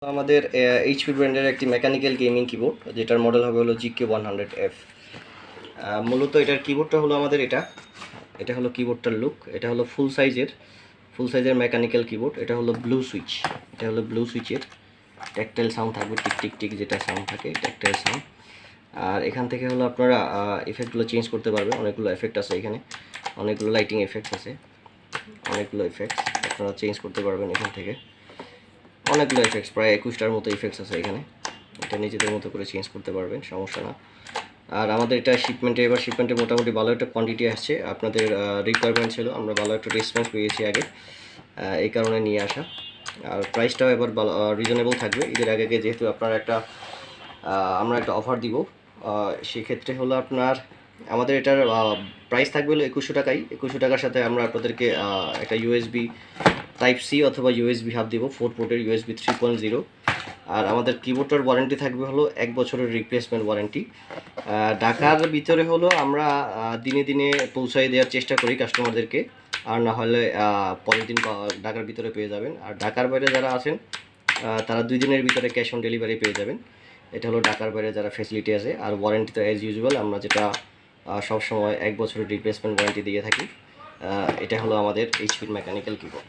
আমাদের এইচপি ব্র্যান্ডের একটি মেকানিক্যাল গেমিং কিবোর্ড, যেটার মডেল হবে হলো GK100F। মূলত এটার কিবোর্ডটা হলো আমাদের এটা হলো কিবোর্ডটার লুক। এটা হলো ফুল সাইজের মেকানিক্যাল কিবোর্ড। এটা হলো ব্লু সুইচের ট্যাকটাইল সাউন্ড থাকবে, টিক টিক টিক যেটা সাউন্ড থাকে, ট্যাকটাইল সাউন্ড। আর এখান থেকে হলো আপনারা এফেক্টগুলো চেঞ্জ করতে পারবেন। অনেকগুলো এফেক্ট আছে এখানে, অনেকগুলো লাইটিং এফেক্টস আছে, অনেকগুলো এফেক্টস আপনারা চেঞ্জ করতে পারবেন এখান থেকে। অনেকগুলো এফেক্টস, প্রায় 21টার মতো ইফেক্টস আছে এখানে। এটা নিজেদের মতো করে চেঞ্জ করতে পারবেন, সমস্যা না। আর আমাদের এটা শিপমেন্টে মোটামুটি ভালো একটা কোয়ান্টিটি আসছে। আপনাদের রিকোয়ারমেন্ট ছিল, আমরা ভালো একটা রেসপন্স পেয়েছি আগে, এই কারণে নিয়ে আসা। আর প্রাইসটাও এবার রিজনেবল থাকবে ঈদের আগে, যেহেতু আপনার আমরা একটা অফার দিব। সেক্ষেত্রে হলো আপনার আমাদের এটার প্রাইস থাকবে হলো 2100 টাকাই। 2100 টাকার সাথে আমরা আপনাদেরকে একটা ইউএসবি টাইপ-C অথবা ইউএসবি হাব দিব, 4 পোর্টের USB 3.0। আর আমাদের কিবোর্ডটার ওয়ারেন্টি থাকবে হলো 1 বছরের রিপ্লেসমেন্ট ওয়ারেন্টি। ঢাকার ভিতরে হলো আমরা দিনে দিনে পৌঁছাই দেওয়ার চেষ্টা করি কাস্টমারদেরকে, আর না হলে পরের দিন ঢাকার ভিতরে পেয়ে যাবেন। আর ঢাকার বাইরে যারা আছেন তারা 2 দিনের ভিতরে ক্যাশ অন ডেলিভারি পেয়ে যাবেন। এটা হলো ঢাকার বাইরে যারা ফ্যাসিলিটি আছে। আর ওয়ারেন্টি তো অ্যাজ ইউজুয়াল আমরা যেটা সবসময় 1 বছরের রিপ্লেসমেন্ট ওয়ারেন্টি দিয়ে থাকি। এটা হলো আমাদের এইচপির মেকানিক্যাল কিবোর্ড।